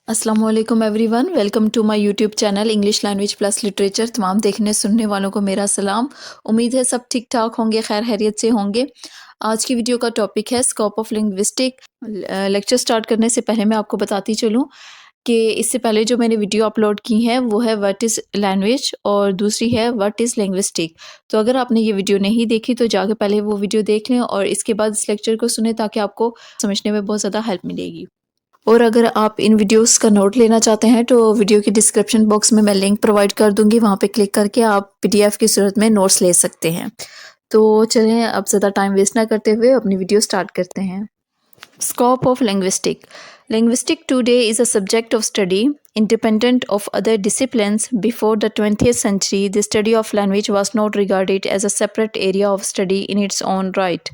अस्सलाम वालेकुम everyone, welcome to my YouTube channel English language plus literature. तमाम देखने सुनने वालों को मेरा सलाम। उम्मीद है सब ठीक ठाक होंगे, खैर खैरियत से होंगे। आज की वीडियो का टॉपिक है scope of linguistic. Lecture start करने से पहले मैं आपको बताती चलूँ कि इससे पहले जो मैंने वीडियो अपलोड की है वो है व्हाट इज़ लैंग्वेज और दूसरी है व्हाट इज़ लिंग्विस्टिक। तो अगर आपने ये वीडियो नहीं देखी तो जाके पहले वो वीडियो देख लें और इसके बाद इस लेक्चर को सुने ताकि आपको समझने में बहुत ज़्यादा हेल्प मिलेगी। और अगर आप इन वीडियोस का नोट लेना चाहते हैं तो वीडियो के डिस्क्रिप्शन बॉक्स में मैं लिंक प्रोवाइड कर दूंगी, वहाँ पे क्लिक करके आप पीडीएफ की सूरत में नोट्स ले सकते हैं। तो चलें अब ज़्यादा टाइम वेस्ट ना करते हुए अपनी वीडियो स्टार्ट करते हैं। Scope of linguistic. Linguistic today is a subject of study independent of other disciplines. Before the 20th century, the study of language was not regarded as a separate area of study in its own right.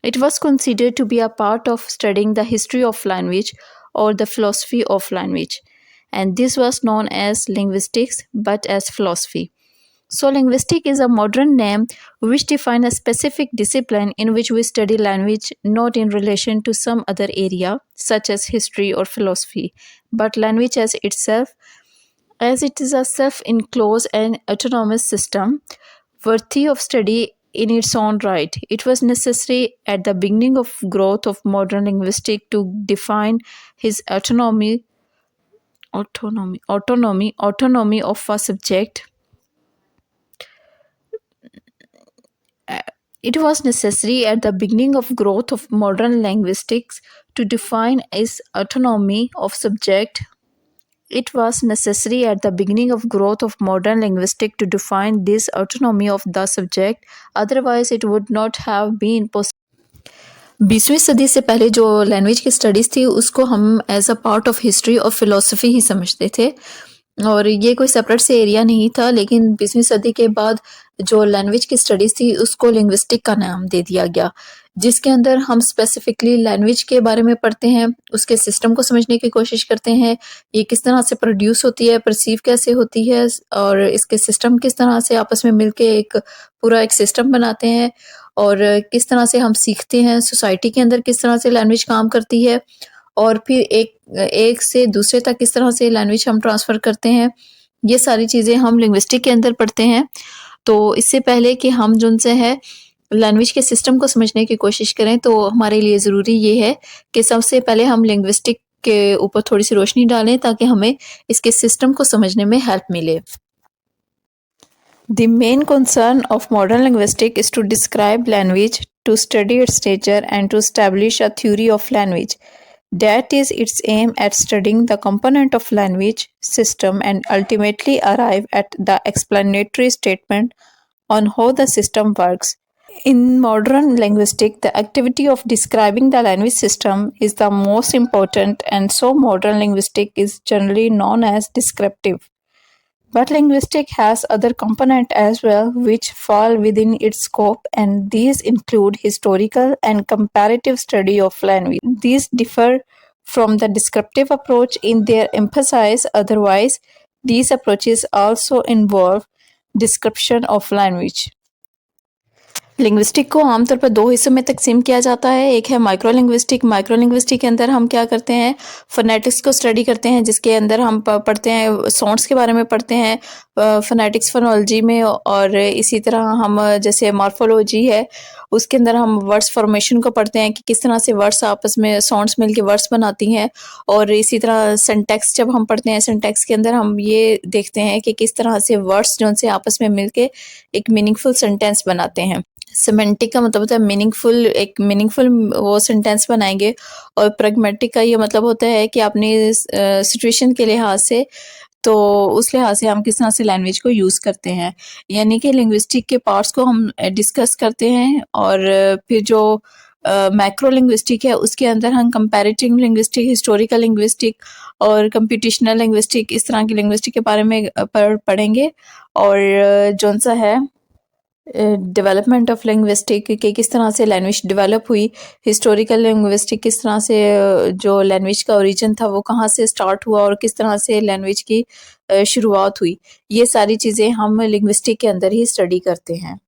It was considered to be a part of studying the history of language or the philosophy of language, and this was known as linguistics but as philosophy. So, linguistic is a modern name which defines a specific discipline in which we study language not in relation to some other area, such as history or philosophy, but language as itself, as it is a self enclosed and autonomous system worthy of study in its own right. It was necessary at the beginning of growth of modern linguistics to define his autonomy of a subject. It was necessary at the beginning of growth of modern linguistics to define its autonomy of subject. It was necessary at the beginning of growth of modern linguistics to define this autonomy of the subject. Otherwise, it would not have been possible. 20वीं सदी से पहले जो language की studies थी उसको हम as a part of history और philosophy ही समझते थे और ये कोई सेपरेट से एरिया नहीं था। लेकिन 20वीं सदी के बाद जो लैंग्वेज की स्टडीज़ थी उसको लिंग्विस्टिक का नाम दे दिया गया, जिसके अंदर हम स्पेसिफिकली लैंग्वेज के बारे में पढ़ते हैं, उसके सिस्टम को समझने की कोशिश करते हैं, ये किस तरह से प्रोड्यूस होती है, परसीव कैसे होती है और इसके सिस्टम किस तरह से आपस में मिलके एक पूरा एक सिस्टम बनाते हैं और किस तरह से हम सीखते हैं, सोसाइटी के अंदर किस तरह से लैंग्वेज काम करती है और फिर एक से दूसरे तक किस तरह से लैंग्वेज हम ट्रांसफ़र करते हैं। ये सारी चीज़ें हम लिंग्विस्टिक के अंदर पढ़ते हैं। तो इससे पहले कि हम जो उनसे है लैंग्वेज के सिस्टम को समझने की कोशिश करें तो हमारे लिए ज़रूरी ये है कि सबसे पहले हम लिंग्विस्टिक के ऊपर थोड़ी सी रोशनी डालें ताकि हमें इसके सिस्टम को समझने में हेल्प मिले। The main concern of modern linguistics is to describe language, to study its nature, and to establish a theory of language. That is its aim at studying the component of language system and ultimately arrive at the explanatory statement on how the system works. In modern linguistics, the activity of describing the language system is the most important, and so modern linguistics is generally known as descriptive. But linguistics has other components as well which fall within its scope, and these include historical and comparative study of language. These differ from the descriptive approach in their emphasis. Otherwise, these approaches also involve description of language. Linguistic को आमतौर पर दो हिस्सों में तकसीम किया जाता है। एक है माइक्रो लिंग्विस्टिक। माइक्रो लिंग्विस्टिक के अंदर हम क्या करते हैं, फोनेटिक्स को स्टडी करते हैं, जिसके अंदर हम पढ़ते हैं साउंड्स के बारे में पढ़ते हैं फोनेटिक्स फोनोलॉजी में, और इसी तरह हम जैसे मॉर्फोलॉजी है उसके अंदर हम वर्ड्स फॉर्मेशन को पढ़ते हैं कि किस तरह से वर्ड्स आपस में साउंड्स मिलके वर्ड्स बनाती हैं। और इसी तरह सिंटैक्स जब हम पढ़ते हैं, सिंटैक्स के अंदर हम ये देखते हैं कि किस तरह से वर्ड्स जो से आपस में मिलके एक मीनिंगफुल सेंटेंस बनाते हैं। सिमेंटिक का मतलब होता है मीनिंगफुल, एक मीनिंगफुल वो सेंटेंस बनाएंगे, और प्रैग्मेटिक का ये मतलब होता है कि अपनी सिचुएशन के लिहाज से, तो उस लिहाज से हम किस तरह से लैंग्वेज को यूज़ करते हैं। यानी कि लिंग्विस्टिक के पार्ट्स को हम डिस्कस करते हैं, और फिर जो मैक्रो लिंग्विस्टिक है उसके अंदर हम कंपैरेटिव लिंग्विस्टिक, हिस्टोरिकल लिंग्विस्टिक और कंप्यूटेशनल लिंग्विस्टिक, इस तरह की लिंग्विस्टिक के बारे में पढ़ेंगे। और जौन सा है डेवलपमेंट ऑफ लिंग्विस्टिक के किस तरह से लैंग्वेज डेवलप हुई, हिस्टोरिकल लिंग्विस्टिक किस तरह से जो लैंग्वेज का ओरिजिन था वो कहाँ से स्टार्ट हुआ और किस तरह से लैंग्वेज की शुरुआत हुई, ये सारी चीज़ें हम लिंग्विस्टिक के अंदर ही स्टडी करते हैं।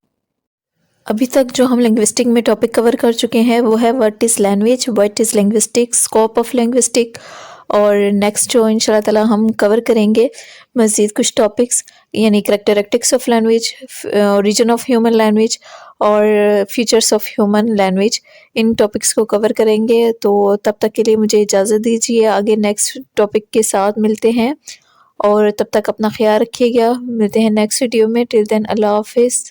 अभी तक जो हम लिंग्विस्टिक में टॉपिक कवर कर चुके हैं वो है what is language, what is linguistic, scope of linguistic और नेक्स्ट जो इंशाल्लाह ताला हम कवर करेंगे मज़ीद कुछ टॉपिक्स, यानी characteristics of language, origin of human language और फीचर्स ऑफ ह्यूमन लैंग्वेज, इन टॉपिक्स को कवर करेंगे। तो तब तक के लिए मुझे इजाज़त दीजिए, आगे नेक्स्ट टॉपिक के साथ मिलते हैं और तब तक अपना ख्याल रखिएगा। मिलते हैं नेक्स्ट वीडियो में। टिल देन अल्लाह हाफिज़।